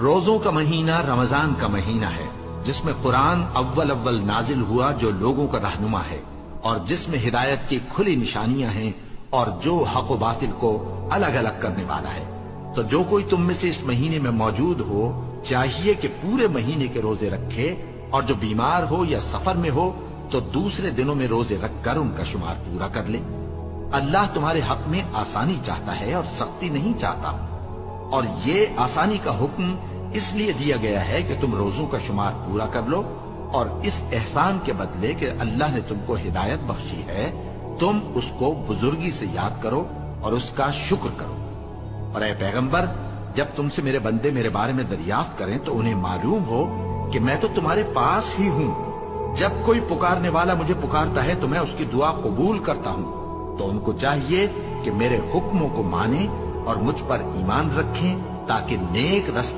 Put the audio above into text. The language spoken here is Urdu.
روزوں کا مہینہ رمضان کا مہینہ ہے، جس میں قرآن اول اول نازل ہوا، جو لوگوں کا رہنما ہے اور جس میں ہدایت کی کھلی نشانیاں ہیں اور جو حق و باطل کو الگ الگ کرنے والا ہے۔ تو جو کوئی تم میں سے اس مہینے میں موجود ہو چاہیے کہ پورے مہینے کے روزے رکھے، اور جو بیمار ہو یا سفر میں ہو تو دوسرے دنوں میں روزے رکھ کر ان کا شمار پورا کر لے۔ اللہ تمہارے حق میں آسانی چاہتا ہے اور سختی نہیں چاہتا، اور یہ آسانی کا حکم اس لیے دیا گیا ہے کہ تم روزوں کا شمار پورا کر لو، اور اس احسان کے بدلے کہ اللہ نے تم کو ہدایت بخشی ہے تم اس کو بزرگی سے یاد کرو اور اس کا شکر کرو۔ اور اے پیغمبر، جب تم سے میرے بندے میرے بارے میں دریافت کریں تو انہیں معلوم ہو کہ میں تو تمہارے پاس ہی ہوں۔ جب کوئی پکارنے والا مجھے پکارتا ہے تو میں اس کی دعا قبول کرتا ہوں، تو ان کو چاہیے کہ میرے حکموں کو مانیں اور مجھ پر ایمان رکھیں تاکہ نیک رستہ